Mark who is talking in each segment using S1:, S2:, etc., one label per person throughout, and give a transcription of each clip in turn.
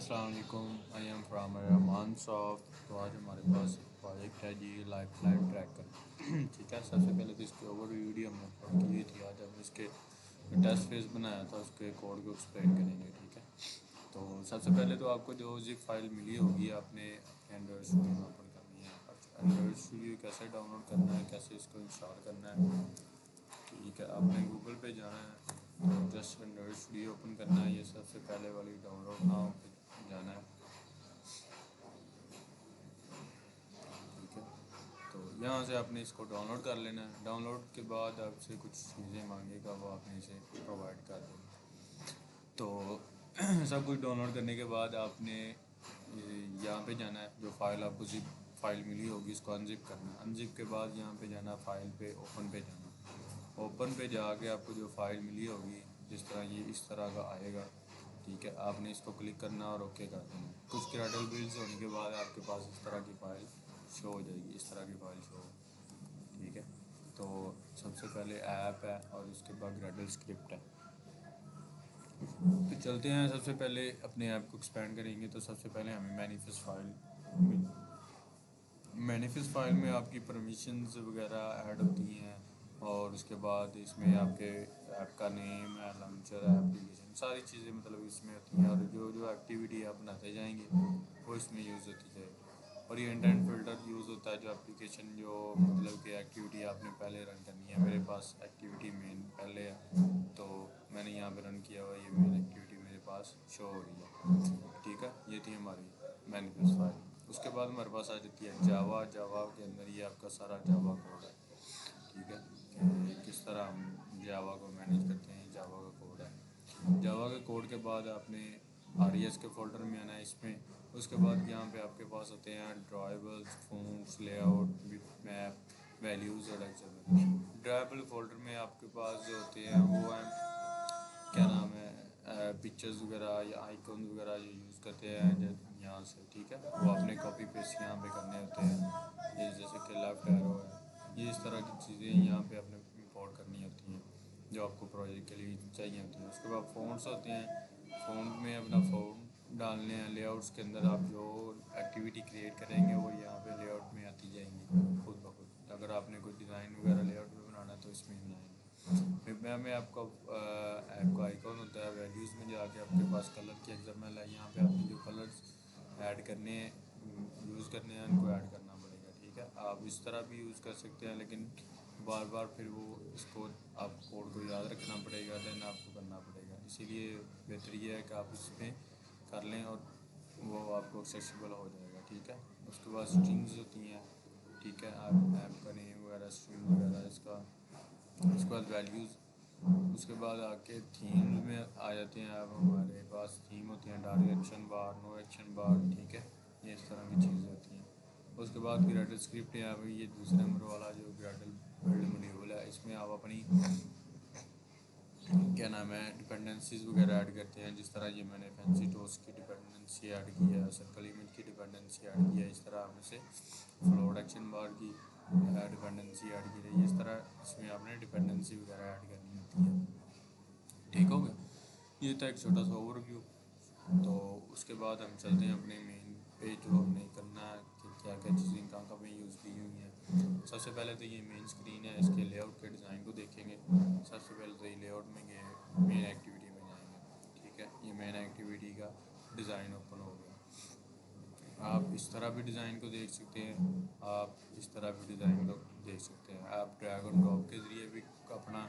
S1: अस्सलाम वालेकुम। I am from Rahman soft. तो आज हमारे पास एक प्रोजेक्ट है जी, लाइफ लाइन ट्रैकर। ठीक है, सबसे पहले तो इसकी ओवर वीडियो हमने अपलोड की थी। आज हम इसके टेस्ट फेस बनाया था, उसके कोड को एक्सप्लेन करेंगे। ठीक है, तो सबसे पहले तो आपको जो जिप फाइल मिली होगी आपने अपने एंड्रॉयड स्टूडियो में ओपन करनी है। एंड्रॉयड स्टूडियो कैसे डाउनलोड करना है, कैसे इसको इंस्टॉल करना है, ठीक है, आपने गूगल पे जाना है, तो जस्ट एंड्रॉयड स्टूडियो ओपन करना है। ये सबसे पहले वाली डाउनलोड नाउ पे जाना है। ठीक है, तो यहाँ से आपने इसको डाउनलोड कर लेना है। डाउनलोड के बाद आपसे कुछ चीज़ें मांगेगा, वो आपने इसे प्रोवाइड कर देना। तो सब कुछ डाउनलोड करने के बाद आपने यहाँ पे जाना है। जो फाइल आपको जिप फाइल मिली होगी इसको अनजिप करना है। अनजिप के बाद यहाँ पे जाना, फाइल पे ओपन पे जाना। ओपन पे जाके आपको जो फाइल मिली होगी जिस तरह ये इस तरह का आएगा। ठीक है, आपने इसको क्लिक करना और ओके कर देना। कुछ क्रेडल बिल्स होने के बाद आपके पास इस तरह की फ़ाइल शो हो जाएगी, इस तरह की फ़ाइल शो। ठीक है, तो सबसे पहले ऐप है और उसके बाद ग्रेडल स्क्रिप्ट है। तो चलते हैं, सबसे पहले अपने ऐप को एक्सपेंड करेंगे। तो सबसे पहले हमें मैनिफेस्ट फाइल में आपकी परमिशंस वगैरह ऐड होती हैं, और उसके बाद इसमें आपके ऐप का नेम है, लॉन्चर है, एप्लीकेशन, सारी चीज़ें मतलब इसमें होती हैं। और जो जो एक्टिविटी आप बनाते जाएंगे वो इसमें यूज़ होती जाएगी। और ये इंटेंट फ़िल्टर यूज़ होता है, जो एप्लीकेशन जो मतलब कि एक्टिविटी आपने पहले रन करनी है। मेरे पास एक्टिविटी मेन पहले है, तो मैंने यहाँ पे रन किया हुआ, ये मेन एक्टिविटी मेरे पास शो हो रही है। ठीक है, ये थी हमारी मैनिफेस्ट फाइल। उसके बाद हमारे पास आ जाती है जावा। जावा के अंदर ये आपका सारा जावा कोड है। ठीक है, कि किस तरह हम जावा को मैनेज करते हैं, जावा का कोड है। जावा के कोड के बाद आपने RES के फोल्डर में आना है इसमें। उसके बाद यहाँ पे आपके पास होते हैं ड्राइबल्स, फॉन्ट्स, लेआउट, मैप, वैल्यूज़ और एक्सेल। ड्राइबल फोल्डर में आपके पास जो होते हैं वो हैं, क्या नाम है, पिक्चर्स वगैरह या आइकॉन वगैरह ये यूज़ करते हैं यहाँ से। ठीक है, वो आपने कॉपी पेस्ट यहाँ पे करने होते हैं। ये जैसे कि लेफ्ट एरो है, ये इस तरह की चीज़ें यहाँ पे आपने इंपोर्ट करनी होती हैं, जो आपको प्रोजेक्ट के लिए चाहिए होती हैं। उसके बाद फ़ॉन्ट्स होते हैं, फ़ॉन्ट में अपना फ़ॉन्ट डालने हैं। लेआउट्स के अंदर आप जो एक्टिविटी क्रिएट करेंगे वो यहाँ पे लेआउट में आती जाएंगी खुद ब खुद। अगर आपने कोई डिज़ाइन वगैरह लेआउट में बनाना है तो इसमें ही बनाएंगे। फिर में आपका ऐप का आइकॉन होता है। वैल्यूज़ में जाके आपके पास कलर की एक्सएमएल है, यहाँ पे आपने जो कलर्स ऐड करने हैं, यूज़ करने हैं, उनको ऐड करना पड़ेगा। ठीक है, आप इस तरह भी यूज़ कर सकते हैं, लेकिन बार बार फिर वो इसको आप कोड को याद रखना पड़ेगा, देन आपको करना पड़ेगा। इसीलिए बेहतर ये है कि आप इसमें कर लें और वो आपको एक्सेसिबल हो जाएगा। ठीक है, उसके बाद स्ट्रिंग्स होती हैं। ठीक है, आप ऐप का नेम वगैरह, स्ट्रिंग वगैरह इसका। उसके बाद वैल्यूज़। उसके बाद आके थीम में आ जाते हैं। अब हमारे पास थीम होती हैं, डार्क एक्शन बार, नो एक्शन बार। ठीक है, ये इस तरह की चीज़ें होती हैं। उसके बाद ग्रेडल स्क्रिप्ट है। अभी ये दूसरे नंबर वाला जो ग्रेडल बिल्ड मॉड्यूल है, इसमें आप अपनी क्या नाम है डिपेंडेंसीज वगैरह ऐड करते हैं। जिस तरह ये मैंने फैंसी टोस्ट की डिपेंडेंसी ऐड की है, सर्कल इमेज की डिपेंडेंसी ऐड की है, इस तरह आपने से फ्लोट एक्शन बार की डिपेंडेंसी ऐड की है। इस तरह इसमें आपने डिपेंडेंसी वगैरह ऐड करनी होती है। ठीक हो गया, ये था एक छोटा सा ओवरव्यू। तो उसके बाद हम चलते हैं अपने मेन पे, जो हमने करना है कि क्या क्या चीज़ें कहाँ कहाँ पे यूज़ की हुई हैं। सबसे पहले तो ये मेन स्क्रीन है, इसके लेआउट के डिज़ाइन को देखेंगे। सबसे पहले तो ये लेआउट में गए, मेन एक्टिविटी में जाएंगे। ठीक है, ये मेन एक्टिविटी का डिज़ाइन ओपन हो गया। आप इस तरह भी डिज़ाइन को देख सकते हैं, आप इस तरह भी डिज़ाइन को देख सकते हैं। आप ड्रैग एंड ड्रॉप के ज़रिए भी अपना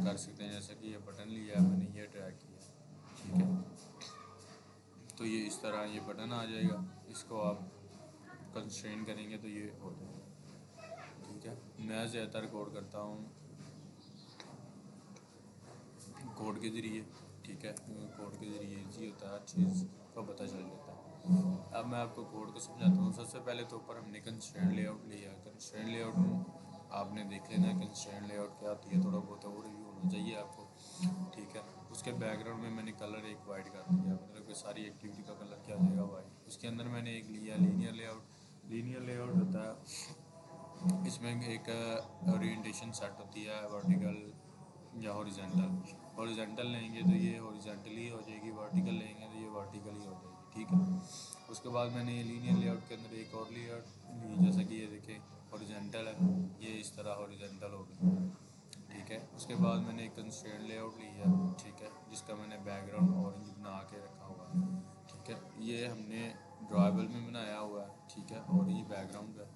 S1: कर सकते हैं। जैसे कि ये बटन लिया है मैंने, ये ड्रैग किया। ठीक है, तो ये इस तरह ये बटन आ जाएगा, इसको आप कंस्ट्रेन करेंगे तो ये हो जाएगा। ठीक है, मैं ज़्यादातर कोड करता हूँ कोड के ज़रिए। ठीक है, कोड के ज़रिए ईजी होता है, हर चीज़ का पता चल जाता है। अब मैं आपको कोड को समझाता हूँ। सबसे पहले तो ऊपर हमने कंस्ट्रेंट लेआउट लिया है। कंस्ट्रेंट लेआउट में आपने देख लेना है कंस्ट्रेंट लेआउट क्या होती है, थोड़ा बहुत ओवरव्यू होना चाहिए आपको। ठीक है, उसके बैकग्राउंड में मैंने कलर एक वाइट कर दिया, मतलब कि सारी एक्टिविटी का कलर क्या हो जाएगा, वाइट। उसके अंदर मैंने एक लिया लीनियर लेआउट। लीनियर लेआउट होता है, इसमें एक ओरिएंटेशन सेट होती है, वर्टिकल या हॉरिजेंटल। हॉरिजेंटल लेंगे तो ये हॉरिजेंटली हो जाएगी, वर्टिकल लेंगे तो ये वर्टिकली हो जाएगी। ठीक है। उसके बाद मैंने लीनियर लेआउट के अंदर एक और लेआउट ली, जैसा कि ये देखें हॉरिजॉन्टल है, ये इस तरह हॉरिजॉन्टल होगी, ठीक है। उसके बाद मैंने एक कंस्ट्रेंट लेआउट ली है, ठीक है, जिसका मैंने बैकग्राउंड ऑरेंज बना के रखा हुआ है, ठीक है। ये हमने ड्राइबल में बनाया हुआ है, ठीक है, और ये बैकग्राउंड है।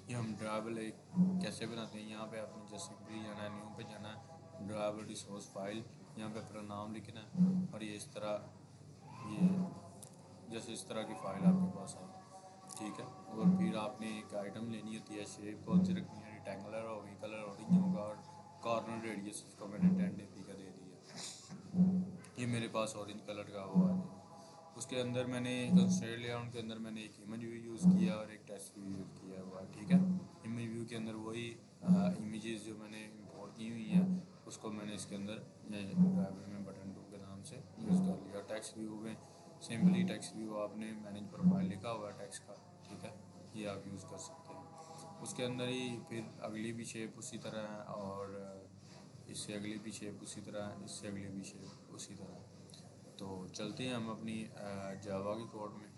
S1: ये हम ड्राइबल एक कैसे बनाते हैं, यहाँ पे आपने जैसे भी जाना है, न्यू पे जाना है, ड्राइबल रिसोर्स फाइल, यहाँ पे अपना नाम लिखना है, और ये इस तरह, ये जैसे इस तरह की फ़ाइल आपके पास आए, ठीक है। और फिर आपने एक आइटम लेनी होती है, शेप कौन सी रखनी है, रेक्टेंगुलर होगी, कलर ऑरेंज होगा, और कॉर्नर रेडियस उसको मैंने 10 dp का दे दिया, ये मेरे पास ऑरेंज कलर का वो आ जाए। उसके अंदर मैंने कंस्ट्रेंट लेआउट के अंदर मैंने एक इमेज व्यू यूज़ किया और एक टेक्स्ट व्यू यूज़ किया हुआ है, ठीक है। इमेज व्यू के अंदर वही इमेजेस जो मैंने इंपोर्ट की हुई हैं उसको मैंने इसके अंदर ड्राइवर में बटन 2 के नाम से यूज़ कर लिया। टेक्स्ट व्यू में सिंपली टेक्स्ट व्यू आपने मैनेज प्रोफाइल लिखा हुआ है टेक्स्ट का, ठीक है, ये आप यूज़ कर सकते हैं। उसके अंदर ही फिर अगली भी शेप उसी तरह है, और इससे अगली भी शेप उसी तरह है, इससे अगली भी शेप उसी तरह है। तो चलते हैं हम अपनी जावा की कोड में,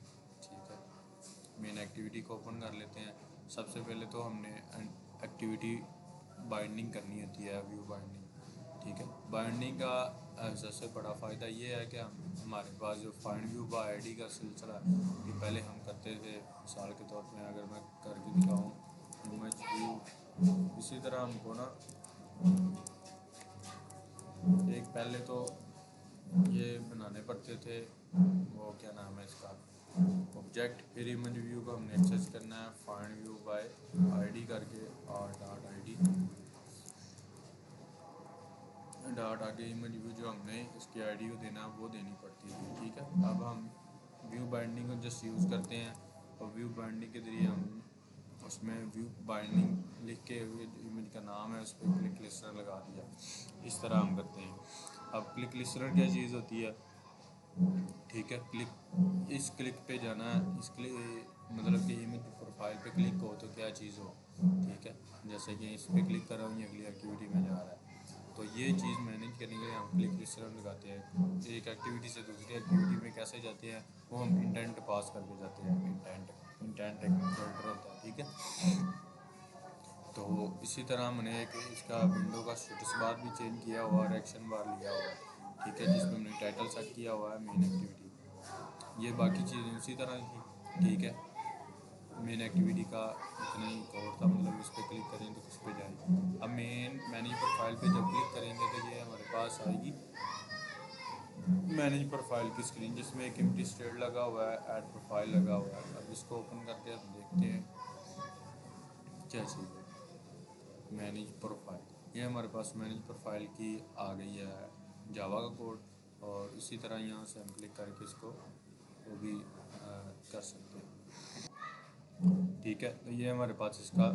S1: ठीक है। मेन एक्टिविटी को ओपन कर लेते हैं। सबसे पहले तो हमने एक्टिविटी बाइंडिंग करनी होती है, व्यू बाइंडिंग, ठीक है। बाइंडिंग का सबसे बड़ा फ़ायदा ये है कि हमारे पास जो फाइंड व्यू बाय आईडी का सिलसिला है, कि पहले हम करते थे, मिसाल के तौर पे अगर मैं करके दिखाऊँ इमेज व्यू, इसी तरह हमको ना एक पहले तो ये बनाने पड़ते थे, वो क्या नाम है इसका, ऑब्जेक्ट, फिर इमेज व्यू को हमने एक्सेस करना है फाइंड व्यू बाय आईडी करके, और डॉट आगे इमेज व्यू जो हमने इसकी आईडी को देना है वो देनी पड़ती है, ठीक है। अब हम व्यू बाइंडिंग को जस्ट यूज़ करते हैं, और व्यू बाइंडिंग के ज़रिए हम उसमें व्यू बाइंडिंग लिख के इमेज का नाम है उस पर क्लिक लिस्टर लगा दिया, इस तरह हम करते हैं। अब क्लिक लिस्टर क्या चीज़ होती है, ठीक है, इस क्लिक पे जाना है, इस क्लिक मतलब कि इमेज प्रोफाइल पे क्लिक हो तो क्या चीज़ हो, ठीक है। जैसे कि इस पे क्लिक कर रहा हूँ, ये अगली एक्टिविटी में जा रहा है, तो ये चीज़ मैनेज करने के लिए हम क्लिक लिस्टर लगाते हैं। एक एक्टिविटी से दूसरी एक्टिविटी में कैसे जाते हैं वो हम इंटेंट पास करके जाते हैं, इंटेंट एक फिल्टर होता है, ठीक है। तो इसी तरह हमने एक इसका विंडो का स्टेटस बार भी चेंज किया हुआ और एक्शन बार लिया हुआ है, ठीक है, जिसमें हमने टाइटल सेट किया हुआ है मेन एक्टिविटी। ये बाकी चीज़ें उसी तरह की, ठीक है। मेन एक्टिविटी का इतना ही कोड था, मतलब इस पर क्लिक करें तो किस पे जाए। अब मेन मैनेज प्रोफाइल पे जब क्लिक करेंगे तो ये हमारे पास आएगी मैनेज प्रोफाइल की स्क्रीन, जिसमें एक एम्प्टी स्टेट लगा हुआ है, ऐड प्रोफाइल लगा हुआ है। अब इसको ओपन करके हम देखते हैं क्या चीज़ है मैनेज प्रोफाइल, ये हमारे पास मैनेज प्रोफाइल की आ गई है जावा का कोड, और इसी तरह यहाँ से हम क्लिक करके इसको वो भी कर सकते हैं, ठीक है। तो ये हमारे पास इसका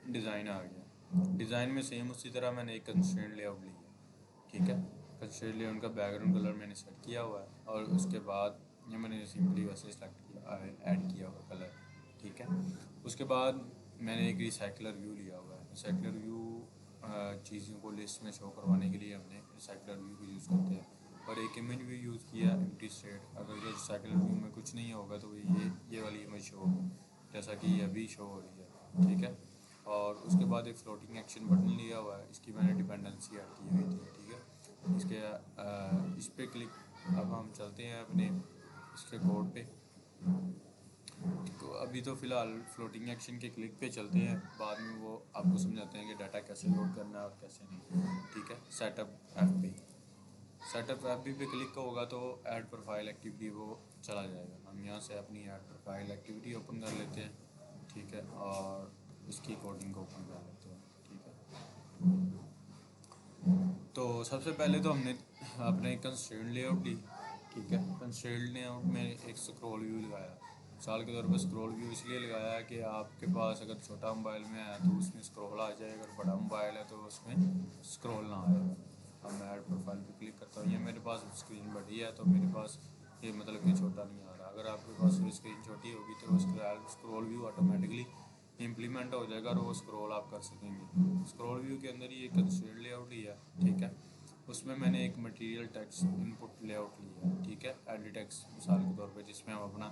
S1: डिज़ाइन आ गया। डिज़ाइन में सेम उसी तरह मैंने एक कंस्ट्रेंट लेआउट ली है, ठीक है। कंस्ट्रेंट लेआउट का बैकग्राउंड कलर मैंने सेट किया हुआ है, और उसके बाद ये मैंने सिंपली वैसे सेलेक्ट किया, ऐड किया हुआ कलर, ठीक है। उसके बाद मैंने एक रिसाइकलर व्यू लिया हुआ है। रिसाइकलर व्यू चीज़ों को लिस्ट में शो करवाने के लिए हमने रिसाइकलर व्यू को यूज़ करते हैं, और एक इमेज व्यू यूज़ किया एम्प्टी स्टेट। अगर ये रिसाइकलर व्यू में कुछ नहीं होगा तो ये वाली इमेज शो होगी, जैसा कि ये अभी शो हो रही है, ठीक है। और उसके बाद एक फ्लोटिंग एक्शन बटन लिया हुआ है, इसकी मैंने डिपेंडेंसी ऐड की हुई थी, ठीक है। इस पे क्लिक, अब हम चलते हैं अपने इसके कोड पे। तो अभी तो फ़िलहाल फ्लोटिंग एक्शन के क्लिक पे चलते हैं, बाद में वो आपको समझाते हैं कि डाटा कैसे लोड करना है और कैसे नहीं, ठीक है। सेटअप एफ बी पे क्लिक होगा तो ऐड प्रोफाइल एक्टिविटी वो चला जाएगा। हम यहाँ से अपनी ऐड प्रोफाइल एक्टिविटी ओपन कर लेते हैं, ठीक है, और इसकी कोडिंग को ओपन कर लेते हैं, ठीक है। तो सबसे पहले तो हमने अपने कंस्ट्रेंट लेआउट ली, ठीक है। कंस्ट्रेंट लेआउट में एक स्क्रॉल व्यू लगाया, मिसाल के तौर पर स्क्रॉल व्यू इसलिए लगाया है कि आपके पास अगर छोटा मोबाइल में है तो उसमें स्क्रॉल आ जाए, अगर बड़ा मोबाइल है तो उसमें स्क्रॉल ना आएगा। अब मैं ऐड प्रोफाइल पे क्लिक करता हूँ, ये मेरे पास स्क्रीन बड़ी है तो मेरे पास ये मतलब कि छोटा नहीं आ रहा। अगर आपके पास स्क्रीन छोटी होगी तो स्क्रॉल व्यू ऑटोमेटिकली इम्प्लीमेंट हो जाएगा और वो स्क्रॉल आप कर सकेंगे। स्क्रॉल व्यू के अंदर ही एक कंस्ट्रेंट लेआउट ही है, ठीक है। उसमें मैंने एक मटेरियल टेक्स्ट इनपुट लेआउट लिया, ठीक है, एडिट टेक्स्ट मिसाल के तौर पे, जिसमें हम अपना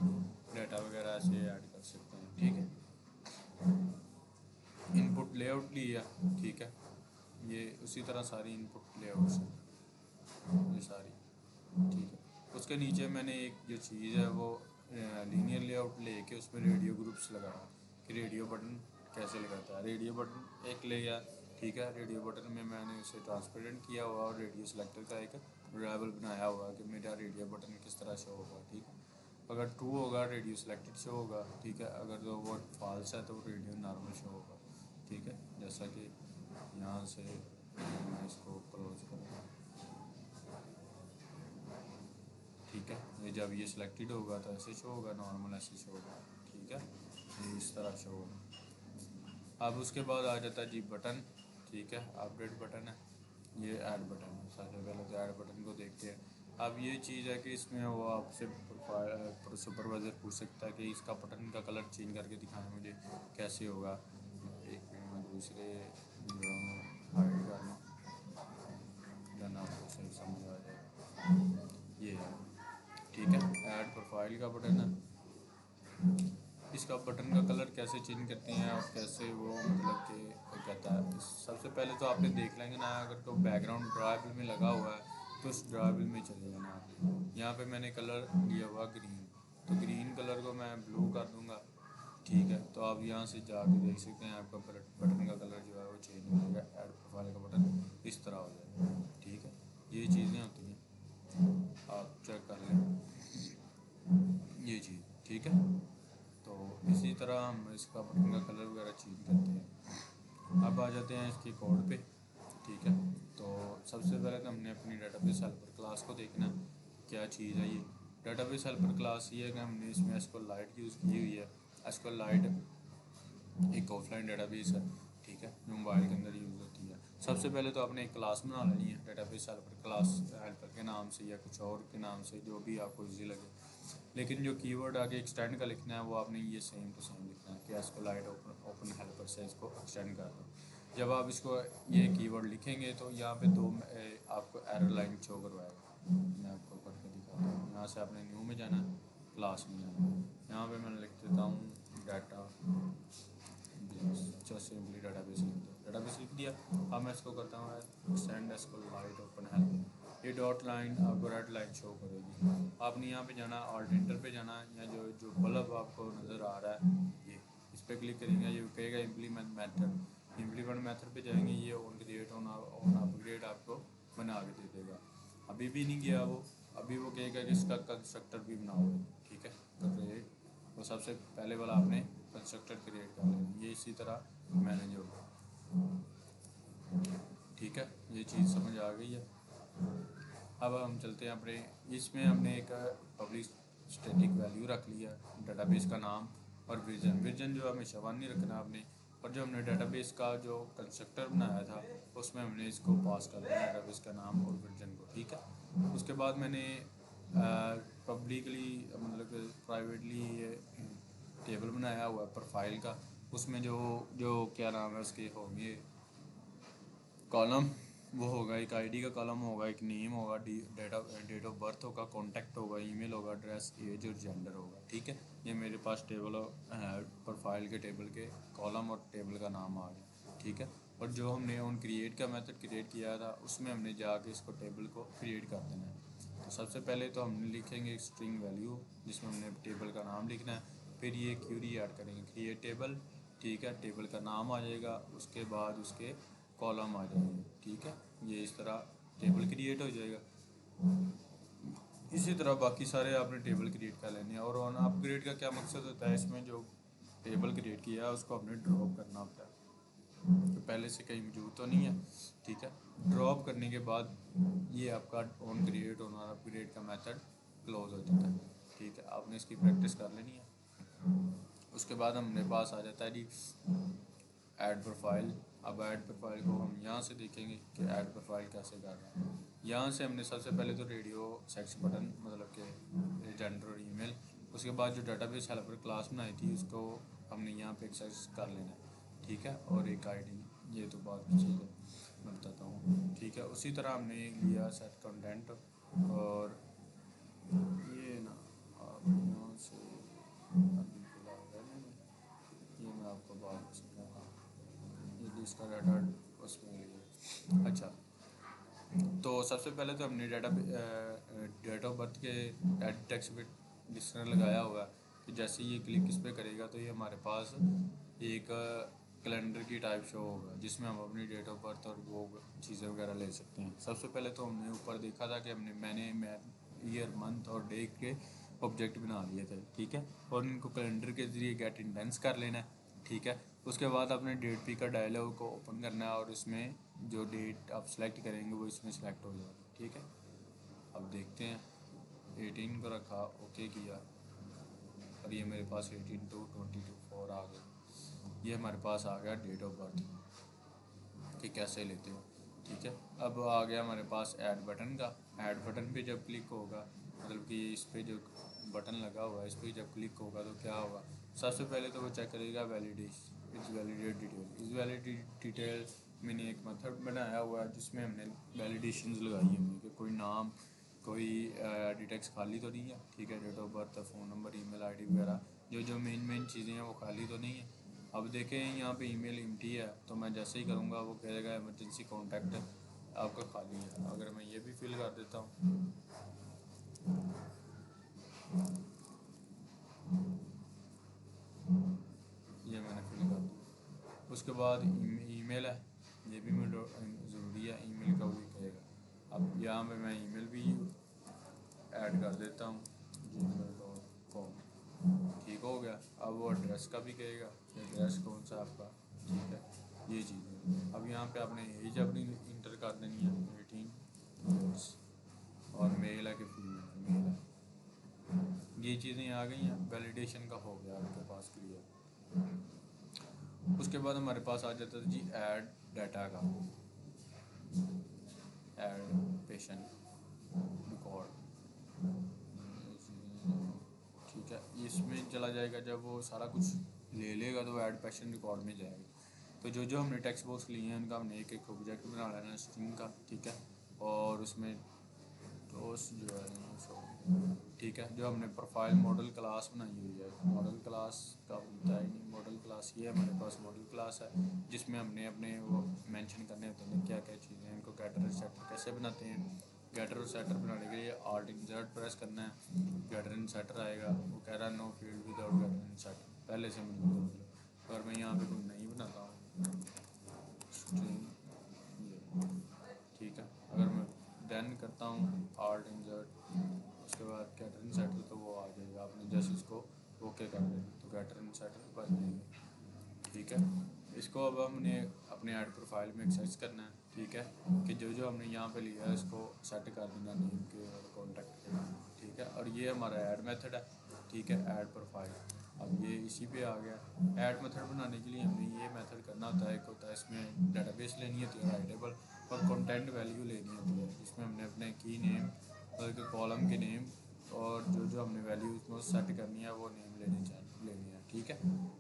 S1: डाटा वगैरह ऐसे ऐड कर सकते हैं, ठीक है। इनपुट लेआउट लिया, ठीक है, ये उसी तरह सारी इनपुट लेआउट्स हैं ये सारी, ठीक है। उसके नीचे मैंने एक जो चीज़ है वो लीनियर लेआउट लेके उसमें रेडियो ग्रुप्स लगाया कि रेडियो बटन कैसे लगाता है। रेडियो बटन एक ले गया, ठीक है। रेडियो बटन में मैंने उसे ट्रांसपेरेंट किया हुआ और रेडियो सेलेक्टर का एक वेरिएबल बनाया हुआ कि मेरा रेडियो बटन किस तरह शो होगा, ठीक है। अगर ट्रू होगा रेडियो सेलेक्टेड शो होगा, ठीक है। अगर तो वो फॉल्स है तो रेडियो नॉर्मल शो होगा, ठीक है। जैसा कि यहाँ से मैं इसको क्लोज करूँगा, ठीक है। ये जब ये सिलेक्टेड होगा तो ऐसे शो होगा, नॉर्मल ऐसे शो होगा, ठीक है। ये इस तरह शो होगा। अब उसके बाद आ जाता है जी बटन, ठीक है, अपडेट बटन है, ये ऐड बटन है। सबसे पहले तो ऐड बटन को देखते हैं। अब ये चीज़ है कि इसमें वो आपसे सुपरवाइज़र पूछ सकता है कि इसका बटन का कलर चेंज करके दिखाएं मुझे, कैसे होगा। एक मिनट में दूसरे जो हाइड करना देन आपको सही समझ आ जाएगा। ये है, ठीक है, ऐड प्रोफाइल का बटन है। इसका बटन का कलर कैसे चेंज करते हैं और कैसे वो मतलब कि कहता है। सबसे पहले तो आपने देख लेंगे ना, अगर तो बैकग्राउंड ड्राइबल में लगा हुआ है तो उस ड्राइबल में चले जाना आपने। यहाँ पे मैंने कलर लिया हुआ ग्रीन, तो ग्रीन कलर को मैं ब्लू कर दूँगा, ठीक है। तो आप यहाँ से जाके देख सकते हैं आपका बटन का कलर जो है वो चेंज हो जाएगा। ऐड प्रोफाइल का बटन इस तरह हो जाएगा, ठीक है। ये चीज़ें होती हैं, आप चेक कर लें ये चीज़, ठीक है। तो इसी तरह हम इसका बटन का कलर वगैरह चेंज करते हैं। अब आ जाते हैं इसके कोड पे, ठीक है। तो सबसे पहले तो हमने अपनी डेटाबेस हेल्पर क्लास को देखना क्या चीज़ है। ये डेटाबेस हेल्पर क्लास ये है कि हमने इसमें एसक्यूएलाइट यूज़ की हुई है। एसक्यूएलाइट एक ऑफलाइन डेटाबेस है, ठीक है, जो मोबाइल के अंदर यूज़ होती है। सबसे पहले तो आपने एक क्लास बना लेनी है डेटाबेस हेल्पर क्लास, हेल्पर के नाम से या कुछ और के नाम से, जो भी आपको इजी लगे। लेकिन जो कीवर्ड आगे एक्सटेंड का लिखना है वो आपने ये सेम टू सेम लिखना है कि एसक्यूएलाइट ओपन हेल्पर से इसको एक्सटेंड कर दो। जब आप इसको ये कीवर्ड लिखेंगे तो यहाँ पे आपको एरर लाइन शो करवाएगा। मैं आपको करके दिखाता हूँ। यहाँ से आपने न्यू में जाना है, क्लास में जाना है। यहाँ पे मैं लिख देता हूँ डाटा जो सिंपली डाटाबेस लिख दिया, डाटाबेस लिख दिया। अब मैं इसको करता हूँ सेंड एसक्यूएलाइट ओपन हेल्प। ये डॉट लाइन आपको रेड लाइन शो करेगी। आपने यहाँ पे जाना, ऑल्ट एंटर पे जाना, या जो जो बल्ब आपको नज़र आ रहा है ये, इस पर क्लिक करेंगे, ये कहेगा इम्प्लीमेंट मेथड। इम्प्लीमेंट मेथड पे जाएंगे, ये ऑन क्रिएट ऑन अपग्रेड आपको बना के दे देगा। अभी भी नहीं गया वो, अभी वो कहेगा कि इसका कंस्ट्रक्टर भी बनाओ, ठीक है। क्रिएट, तो सबसे पहले वाला आपने कंस्ट्रक्टर क्रिएट कर लेना, ये इसी तरह मैनेज होगा, ठीक है। ये चीज़ समझ आ गई है। अब हम चलते हैं अपने, इसमें हमने एक पब्लिक स्टैटिक वैल्यू रख लिया, डेटाबेस का नाम और वर्जन जो हमेशा 1 नहीं रखना आपने। और जो हमने डेटाबेस का जो कंस्ट्रक्टर बनाया था उसमें हमने इसको पास कर दिया डेटाबेस का नाम और वर्जन को, ठीक है। उसके बाद मैंने पब्लिकली मतलब प्राइवेटली ये टेबल बनाया हुआ है प्रोफाइल का। उसमें जो जो क्या नाम है उसके होंगे कॉलम, वो होगा एक आईडी का कॉलम होगा, एक नेम होगा, डेट ऑफ बर्थ होगा, कॉन्टैक्ट होगा, ईमेल होगा, एड्रेस, एज और जेंडर होगा, ठीक है। ये मेरे पास टेबल प्रोफाइल के टेबल के कॉलम और टेबल का नाम आ गया, ठीक है। और जो हमने ऑन क्रिएट का मेथड क्रिएट किया था उसमें हमने जाके इसको टेबल को क्रिएट कर देना है। तो सबसे पहले तो हमने लिखेंगे एक स्ट्रिंग वैल्यू जिसमें हमने टेबल का नाम लिखना है, फिर ये क्यूरी ऐड करेंगे क्रिएट टेबल, ठीक है। टेबल का नाम आ जाएगा, उसके बाद उसके कॉलम आ जाएंगे, ठीक है। ये इस तरह टेबल क्रिएट हो जाएगा। इसी तरह बाकी सारे आपने टेबल क्रिएट कर लेने हैं। और ऑन अपग्रेड का क्या मकसद होता है, इसमें जो टेबल क्रिएट किया है उसको हमने ड्रॉप करना होता है, तो पहले से कहीं मौजूद तो नहीं है, ठीक है। ड्रॉप करने के बाद ये आपका ऑन क्रिएट और अपग्रेड का मेथड क्लोज हो जाता है, ठीक है। आपने इसकी प्रैक्टिस कर लेनी है। उसके बाद हमारे पास आ जाता है जी ऐड प्रोफाइल। अब ऐड प्रोफाइल को हम यहाँ से देखेंगे कि ऐड प्रोफाइल कैसे करना है। यहाँ से हमने सबसे पहले तो रेडियो सेक्स बटन मतलब कि जेंडर और ईमेल, उसके बाद जो डेटाबेस हेल्पर क्लास बनाई थी उसको हमने यहाँ पे एक्सेस कर लेना है, ठीक है। और एक आईडी, ये तो बात की चीज़ है। मैं बताता हूँ। ठीक है, उसी तरह हमने लिया सेट कंटेंट, और ये ना आप यहाँ से अभी फिलहाल रहने में, ये मैं आपको बात समझाऊँगा। ये जिसका डाटा उसमें लिए। अच्छा, तो सबसे पहले तो हमने डेट ऑफ बर्थ के एड टेक्स्ट पे डिक्शनर लगाया हुआ है कि जैसे ये क्लिक इस पर करेगा तो ये हमारे पास एक कैलेंडर की टाइप शो होगा जिसमें हम अपनी डेट ऑफ बर्थ और वो चीज़ें वगैरह ले सकते हैं। सबसे पहले तो हमने ऊपर देखा था कि मैंने ईयर मंथ और डे के ऑब्जेक्ट बना लिए थे। ठीक है, और इनको कैलेंडर के ज़रिए गेट इंडेंस कर लेना है। ठीक है, उसके बाद आपने डेट पिकर डायलॉग को ओपन करना है और इसमें जो डेट आप सेलेक्ट करेंगे वो इसमें सेलेक्ट हो जाएगा। ठीक है, अब देखते हैं, 18 को रखा, ओके किया, और ये मेरे पास 18 टू 22 4 आ गया। ये हमारे पास आ गया डेट ऑफ बर्थ कि कैसे लेते हो। ठीक है, अब आ गया हमारे पास ऐड बटन का। ऐड बटन पे जब क्लिक होगा, मतलब कि इस पे जो बटन लगा हुआ है इस पर जब क्लिक होगा तो क्या होगा, सबसे पहले तो वो चेक करेगा वैलिडेट डिटेल। इस वैलिडेट डिटेल मैंने एक मेथड बनाया हुआ है जिसमें हमने वैलिडेशंस लगाई है कि कोई नाम, कोई डिटेक्स खाली तो नहीं है। ठीक है, date of birth, phone number, email ID वगैरह जो मेन चीज़ें हैं वो खाली तो नहीं है। अब देखें यहाँ पे ईमेल एम्प्टी है, तो मैं जैसे ही करूँगा वो कहेगा इमरजेंसी कॉन्टैक्ट आपका खाली है। अगर मैं ये भी फिल कर देता हूँ, ये मैंने फिल कर दिया। उसके बाद ईमेल है, ये भी मेरे ज़रूरी है, ईमेल का भी कहेगा। अब यहाँ पे मैं ईमेल भी ऐड कर देता हूँ, gmail.com। ठीक हो गया। अब वो एड्रेस का भी कहेगा कि एड्रेस कौन सा आपका। ठीक है, ये चीज़। अब यहाँ पे आपने एज अपनी इंटर कर देनी है 18 ईयर्स, और मेल है कि फीमेल, मेल है। ये चीज़ें आ गई हैं, वैलिडेशन का हो गया आपके पास क्लियर। उसके बाद हमारे पास आ जाता है जी ऐड डाटा का, ऐड पेशेंट रिकॉर्ड। ठीक है, इसमें चला जाएगा, जब वो सारा कुछ ले लेगा तो ऐड पेशेंट रिकॉर्ड में जाएगा। तो जो हमने टेक्स्ट बॉक्स लिए हैं उनका हमने एक एक ऑब्जेक्ट बना लेना है स्ट्रिंग का। ठीक है, और उसमें दोस्त जो है ठीक है, जो हमने प्रोफाइल मॉडल क्लास बनाई हुई है, मॉडल क्लास का होता है नहीं, मॉडल क्लास ये हमारे पास मॉडल क्लास है जिसमें हमने अपने वो मेंशन करने होते हैं क्या क्या चीज़ें हैं। इनको गेटर और सेटर कैसे बनाते हैं, गेटर और सेटर बनाने के लिए आल्ट इंसर्ट प्रेस करना है, गेटर इन सेटर आएगा। वो कह रहा है नो फील्ड विदाउट गेटर इन सेटर, पहले से मतलब अगर मैं यहाँ पे कोई नहीं बनाता हूँ स्ट्रिंग ये, ठीक है, अगर मैं डन करता हूँ आल्ट इंसर्ट, उसके बाद गेटर इन सेटर, तो वो आ जाएगा। आपने जैसे इसको ओके कर देना तो गेटर इन सेटर बन जाएंगे। ठीक है, इसको अब हमने अपने ऐड प्रोफाइल में एक्सेस करना है। ठीक है, कि जो हमने यहाँ पे लिया है इसको सेट कर देना नेम के और कॉन्टैक्ट के। ठीक है, और ये हमारा ऐड मेथड है। ठीक है, ऐड प्रोफाइल, अब ये इसी पे आ गया। ऐड मेथड बनाने के लिए हमने ये मेथड करना होता है, एक होता है इसमें डेटाबेस लेनी होती है राइटेबल, और कंटेंट वैल्यू लेनी होती है जिसमें हमने अपने की नेम बल्कि कॉलम के नेम और जो हमने वैल्यू उसमें सेट करनी है वो नेम लेनी है। ठीक है,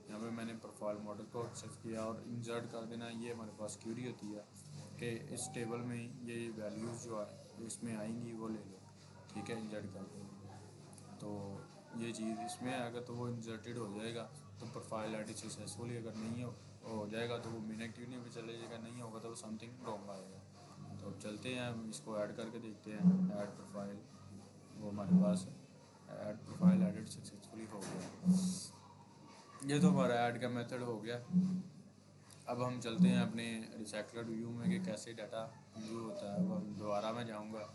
S1: यहाँ पे मैंने प्रोफाइल मॉडल को एक्सेस किया और इंसर्ट कर देना। ये हमारे पास क्यूरी होती है कि इस टेबल में ये वैल्यूज़ जो है इसमें आएंगी वो ले लो। ठीक है, इंसर्ट कर दो, तो ये चीज़ इसमें अगर तो वो इंसर्टेड हो जाएगा तो प्रोफाइल एडिट सक्सेसफुली, अगर नहीं हो जाएगा तो वो मेन एक्टिविटी में चले जाएगा, नहीं होगा तो समथिंग रॉन्ग आएगा। तो अब चलते हैं, हम इसको ऐड करके देखते हैं। ऐड प्रोफाइल, वो हमारे पास ऐड प्रोफाइल एडिट सक्सेसफुली हो गया। ये तो हमारा ऐड का मेथड हो गया। अब हम चलते हैं अपने रिसाइकलर व्यू में कि कैसे डाटा व्यू होता है। वो हम दोबारा मैं जाऊंगा,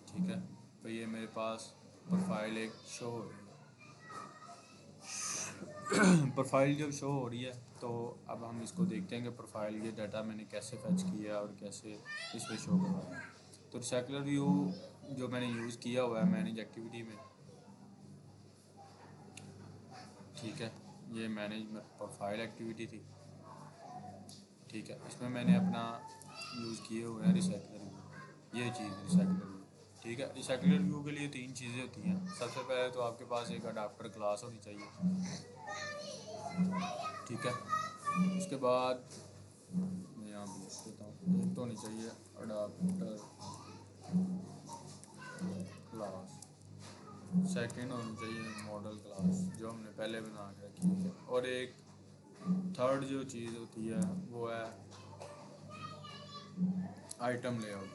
S1: ठीक है, तो ये मेरे पास प्रोफाइल एक शो हो रही है। प्रोफाइल जब शो हो रही है तो अब हम इसको देखते हैं कि प्रोफाइल ये डाटा मैंने कैसे फैच किया और कैसे इस पर शो करवाया। तो रिसाइकलर व्यू जो मैंने यूज़ किया हुआ है मैनेज एक्टिविटी में, ठीक है, ये मैनेज प्रोफाइल एक्टिविटी थी। ठीक है, इसमें मैंने अपना यूज़ किए हुए हैं रिसाइकलर व्यू, ये चीज़ रिसाइकलर व्यू। ठीक है, रिसाइकलर व्यू के लिए 3 चीज़ें होती हैं। सबसे पहले तो आपके पास एक अडाप्टर क्लास होनी चाहिए। ठीक है। उसके बाद मैं यहाँ पे लिख देता हूँ, एक तो होनी चाहिए अडाप्टर क्लास, सेकंड होनी चाहिए मॉडल क्लास जो हमने पहले बना के रखी है, और एक थर्ड जो चीज़ होती है वो है आइटम लेआउट,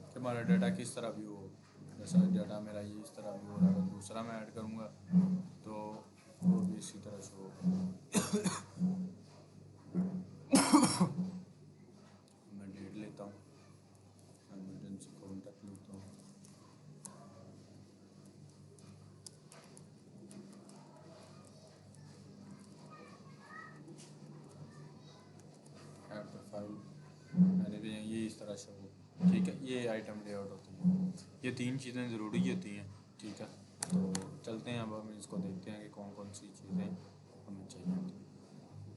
S1: कि हमारा डाटा किस तरह व्यू हो। जैसा डाटा मेरा ये इस तरह व्यू हो रहा है, अगर दूसरा मैं ऐड करूँगा तो वो भी इसी तरह शो होगा। मैं डेट लेता हूँ, एमरजेंसी कॉन्टैक्ट लेता हूँ, ऐड प्रोफाइल मैंने भी ये इस तरह शो हो। ठीक है, ये आइटम लेआउट होती है, ये तीन चीज़ें ज़रूरी होती हैं। ठीक है, तो चलते हैं अब हम इसको देखते हैं कि कौन कौन सी चीज़ें हमें चाहिए।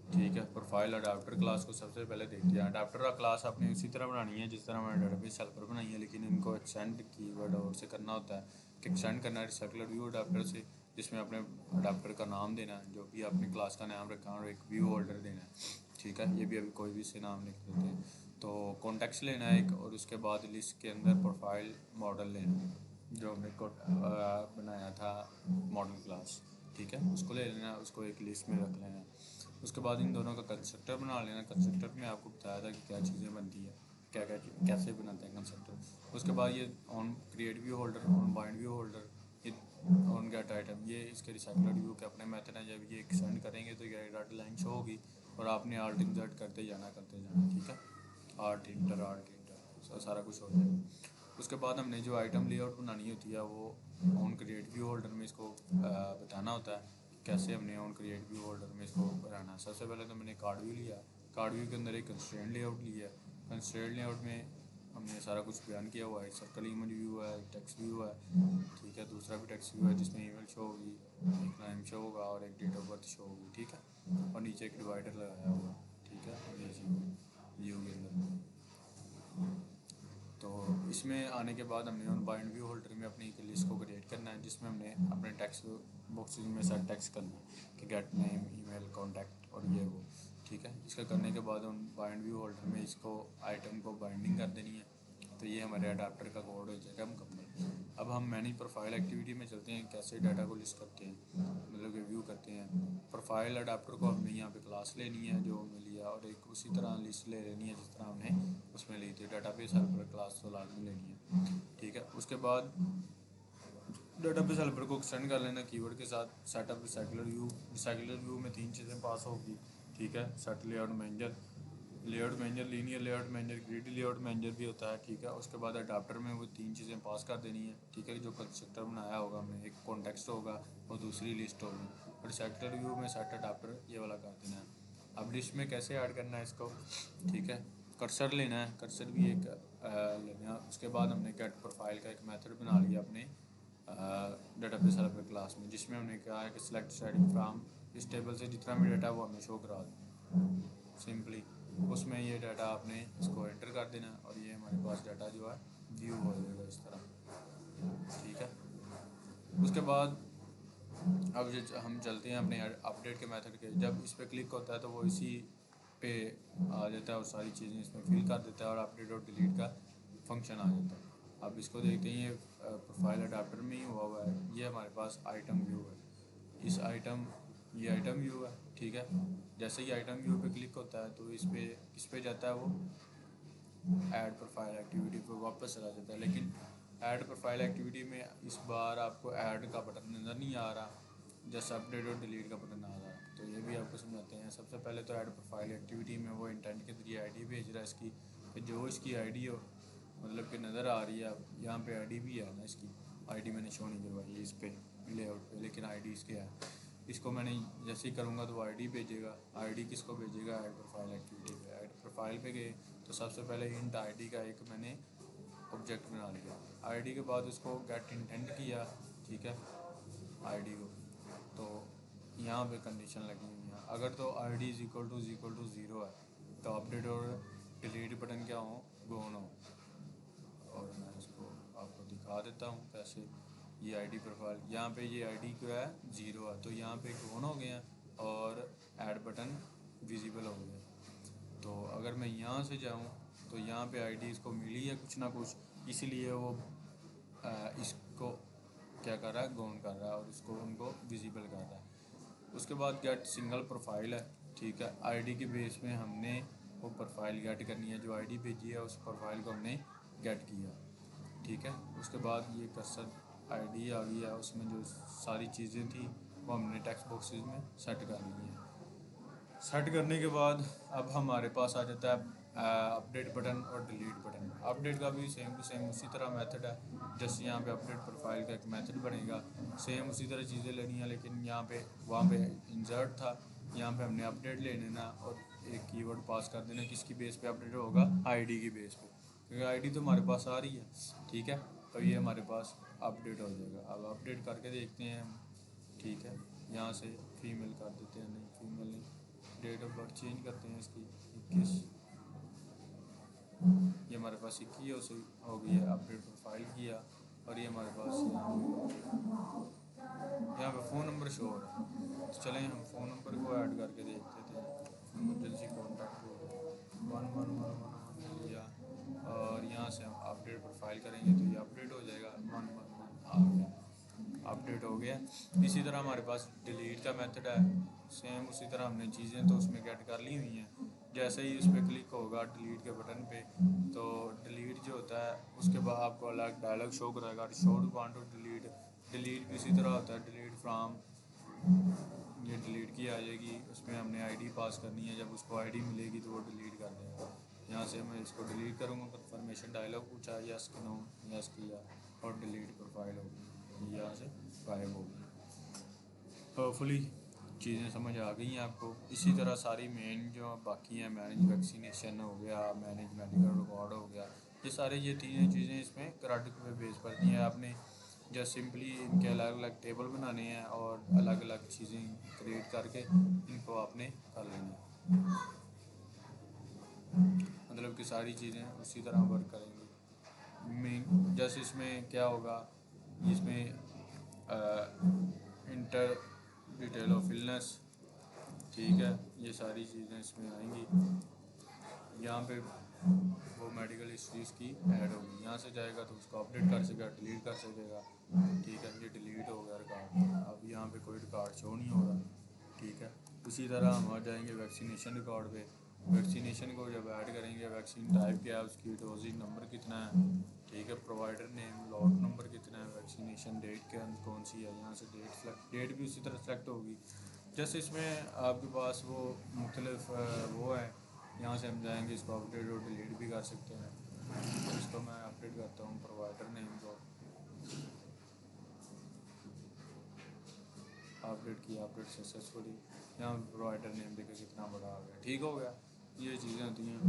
S1: ठीक है, प्रोफाइल अडाप्टर क्लास को सबसे पहले देखते हैं। अडाप्टर का क्लास आपने उसी तरह बनानी है जिस तरह मैंने डेटाबेस हेल्पर बनाई है, लेकिन इनको एक्सटेंड कीवर्ड और से करना होता है कि एक्सटेंड करना है रिसाइकलर व्यू अडाप्टर से, जिसमें अपने अडाप्टर का नाम देना है, जो भी आपने क्लास का नाम रखा है, और एक व्यू होल्डर देना है। ठीक है, ये भी अभी कोई भी से नाम लिख देते हैं। तो कॉन्टेक्स्ट लेना है एक, और उसके बाद लिस्ट के अंदर प्रोफाइल मॉडल लेना है जो हमने बनाया था मॉडल क्लास। ठीक है, उसको ले लेना है, उसको एक लिस्ट में रख लेना है। उसके बाद इन दोनों का कंस्ट्रक्टर बना लेना। कंस्ट्रक्टर में आपको बताया था कि क्या चीज़ें बनती है, क्या क्या कैसे बनाते हैं कंस्ट्रक्टर। उसके बाद ये on create view holder, on bind view holder, ये ऑन गेट आइटम, ये इसके रिसाइकलर व्यू के अपने मेथड हैं। जब ये एक्सटेंड करेंगे तो ये डॉट लाइन शो होगी, और आपने आर्ट इंसर्ट करते जाना। ठीक है, आर्ट इंटर सारा कुछ हो जाएगा। उसके बाद हमने जो आइटम लेआउट बनानी होती है वो ऑन क्रिएट व्यू होल्डर में इसको बताना होता है कैसे हमने ऑन क्रिएट व्यू होल्डर में इसको बनाना है। सबसे पहले तो मैंने कार्ड व्यू लिया, कार्ड व्यू के अंदर एक कंस्ट्रेंट लेआउट लिया। कंस्ट्रेंट लेआउट में हमने सारा कुछ बयान किया हुआ है। एक सर्कल इमेज व्यू है, एक टेक्स्ट व्यू है। ठीक है, दूसरा भी टेक्स्ट व्यू है जिसमें ईमेल शो होगी, एक नाम शो होगा और एक डेट ऑफ बर्थ शो होगी। ठीक है, और नीचे एक डिवाइडर लगाया हुआ। ठीक है, व्यू के अंदर। तो इसमें आने के बाद हमने ऑन बाइंड व्यू होल्डर में अपनी एक लिस्ट को क्रिएट करना है, जिसमें हमने अपने टेक्स्ट बॉक्सेस में सेट टेक्स्ट करना है कि गेट नेम, ईमेल, कॉन्टैक्ट और ये वो। ठीक है, इसका करने के बाद हम बाइंड व्यू होल्डर में इसको आइटम को बाइंडिंग कर देनी है। तो ये हमारे अडाप्टर का कोड हो जाएगा मुकम्मल। अब हम मैनेज प्रोफाइल एक्टिविटी में चलते हैं, कैसे डाटा को लिस्ट करते हैं, मतलब कि व्यू करते हैं। प्रोफाइल अडाप्टर को हमने यहाँ पे क्लास लेनी है जो हमने लिया, और एक उसी तरह लिस्ट ले लेनी है जिस तरह हमने उसमें ली थी। डाटाबेस हेल्पर क्लास तो लाजमी लेनी है। ठीक है, उसके बाद डाटाबेस हेल्पर को एक्सटेंड कर लेना कीवर्ड के साथ। Setup recycler view, recycler view में तीन चीज़ें पास होगी। ठीक है, set layout manager, layout manager, linear layout manager, grid layout manager भी होता है। ठीक है, उसके बाद अडाप्टर में वो तीन चीज़ें पास कर देनी है। ठीक है, जो कंस्ट्रक्टर बनाया होगा हमने, एक कॉन्टेक्स्ट होगा और दूसरी लिस्ट होगी। और रिसाइकलर व्यू में सेट अडाप्टर ये वाला कर देना है। अब लिस्ट में कैसे ऐड करना है इसको, ठीक है, कर्सर लेना है, कर्सर भी एक लेना है। उसके बाद हमने गेट प्रोफाइल का एक मेथड बना लिया अपने डेटाबेस हेल्पर क्लास में, जिसमें हमने कहा है कि सिलेक्ट स्टैटिक फ्रॉम इस टेबल से जितना भी डाटा वो हमें शो करा दें सिंपली। उसमें ये डाटा आपने इसको एंटर कर देना, और ये हमारे पास डाटा जो है व्यू हो जाएगा इस तरह। ठीक है, उसके बाद अब हम चलते हैं अपने अपडेट के मेथड के। जब इस पर क्लिक होता है तो वो इसी पे आ जाता है और सारी चीज़ें इसमें फिल कर देता है, और अपडेट और डिलीट का फंक्शन आ जाता है। अब इसको देखते हैं, ये प्रोफाइल अडाप्टर में ही हुआ है। ये हमारे पास आइटम व्यू है, ये आइटम व्यू है। ठीक है, जैसे ही आइटम व्यू पे क्लिक होता है तो इस पे जाता है वो ऐड प्रोफाइल एक्टिविटी पे वापस चला जाता है। लेकिन ऐड प्रोफाइल एक्टिविटी में इस बार आपको ऐड का बटन नज़र नहीं आ रहा, जैसे अपडेट और डिलीट का बटन आ रहा है। तो ये भी आपको समझाते हैं। सबसे पहले तो ऐड प्रोफाइल एक्टिविटी में वो इंटेंट के जरिए आईडी भेज रहा है इसकी, कि जो इसकी आईडी हो, मतलब कि नज़र आ रही है। अब यहाँ पे आईडी भी है ना, इसकी आईडी मैंने शो नहीं करवाई है इस पर लेआउट पे, लेकिन आईडी इसके है। इसको मैंने जैसे ही करूँगा तो आईडी भेजेगा। आईडी किसको भेजेगा, ऐड प्रोफाइल एक्टिविटी पे। ऐड प्रोफाइल पे गए तो सबसे पहले इंट आईडी का एक मैंने ऑब्जेक्ट बना लिया। आईडी के बाद उसको गेट इंटेंट किया। ठीक है, आईडी को, तो यहाँ पे कंडीशन लगी हुई है। अगर तो ID is equal to zero है तो अपडेट और डिलीट बटन क्या हो, गॉन हो। और मैं इसको आपको दिखा देता हूँ कैसे। ये आईडी प्रोफाइल, यहाँ पे ये आईडी जो है 0 है, तो यहाँ पे ऑन हो गया और ऐड बटन विजिबल हो गया। तो अगर मैं यहाँ से जाऊँ तो यहाँ पे आईडी इसको मिली है कुछ ना कुछ, इसीलिए वो इसको क्या कर रहा है, गौन कर रहा है और इसको उनको विजिबल कर रहा है। उसके बाद गेट सिंगल प्रोफाइल है, ठीक है। आईडी के बेस में हमने वो प्रोफाइल गेट करनी है, जो आईडी भेजी है उस प्रोफाइल को हमने गेट किया, ठीक है। उसके बाद ये कर्सर आईडी आ गई है, उसमें जो सारी चीज़ें थी वो हमने टेक्स्ट बॉक्सेस में सेट कर ली है। सेट करने के बाद अब हमारे पास आ जाता है अपडेट बटन और डिलीट बटन। अपडेट का भी सेम टू सेम उसी तरह मेथड है, जैसे यहाँ पे अपडेट प्रोफाइल का एक मेथड बनेगा, सेम उसी तरह चीज़ें लेनी है, लेकिन यहाँ पे वहाँ पे इंसर्ट था, यहाँ पे हमने अपडेट ले लेना और एक कीवर्ड पास कर देना, किसकी बेस पे अपडेट होगा, आईडी की बेस पे, क्योंकि आईडी तो हमारे पास आ रही है, ठीक है। तो ये हमारे पास अपडेट हो जाएगा। अब अपडेट करके देखते हैं हम, ठीक है। यहाँ से फीमेल कर देते हैं, नहीं फीमेल नहीं, डेट ऑफ बर्थ चेंज करते हैं इसकी 21, ये हमारे पास 21 हो गई है। अपडेट प्रोफाइल किया और ये हमारे पास यहाँ पे फ़ोन नंबर शो हो रहा है, तो चलें हम फ़ोन नंबर को ऐड करके देखते थे। इमरजेंसी कॉन्टैक्ट को 1111 लिया और यहाँ से हम अपडेट प्रोफाइल करेंगे तो ये अपडेट हो जाएगा, 111 आ गया, अपडेट हो गया। इसी तरह हमारे पास डिलीट का मेथड है, सेम उसी तरह हमने चीज़ें तो उसमें गेट कर ली हुई हैं। जैसे ही उस पर क्लिक होगा डिलीट के बटन पे, तो डिलीट जो होता है उसके बाद आपको अलग डायलॉग शो कराएगा, show to want to delete. Delete भी इसी तरह होता है, डिलीट फ्राम, ये डिलीट की आ जाएगी, उसमें हमने आईडी पास करनी है, जब उसको आईडी मिलेगी तो वो डिलीट कर देगा। यहाँ से मैं इसको डिलीट करूँगा, कन्फर्मेशन डायलॉग पूछा, यस कि नो, यस किया और डिलीट प्रोफाइल होगी, यहाँ से गायब होगी। होपफुली चीज़ें समझ आ गई हैं आपको। इसी तरह सारी मेन जो बाकी हैं, मैनेज वैक्सीनेशन हो गया, मैनेज मेडिकल रिकॉर्ड हो गया, ये सारी ये तीनों चीज़ें इसमें क्रेडिट पे बेस पर दी हैं आपने। जस्ट सिंपली इनके अलग अलग टेबल बनाने हैं और अलग अलग चीज़ें क्रिएट करके इनको आपने कर लेना है, मतलब कि सारी चीज़ें उसी तरह वर्क करेंगी। मेन जैसे इसमें क्या होगा, इसमें इंटर डिटेल ऑफ इलनेस, ठीक है, ये सारी चीज़ें इसमें आएंगी। यहाँ पे वो मेडिकल हिस्ट्रीज की ऐड होगी, यहाँ से जाएगा तो उसको अपडेट कर सकेगा, डिलीट कर सकेगा, ठीक है। ये डिलीट हो गया रिकॉर्ड, अब यहाँ पे कोई रिकॉर्ड शो नहीं हो रहा, ठीक है। उसी तरह हम आ जाएंगे वैक्सीनेशन रिकॉर्ड पे। वैक्सीनेशन को जब ऐड करेंगे, वैक्सीन टाइप क्या है, उसकी डोजिंग नंबर कितना है, ठीक है, प्रोवाइडर नेम, लॉट नंबर कितना है, वैक्सीनेशन डेट क्या कौन सी है, यहाँ से डेट भी उसी तरह सेलेक्ट होगी। जैसे इसमें आपके पास वो मुख्तलिफ वो है, यहाँ से हम जाएंगे, इसको अपडेट और डिलीट भी कर सकते हैं। तो इसको मैं अपडेट करता हूँ प्रोवाइडर नेम को, अपडेट किया, अपडेट सक्सेसफुली। यहाँ प्रोवाइडर नेम देखिए कितना बड़ा आ गया, ठीक हो गया। ये चीज़ें होती हैं।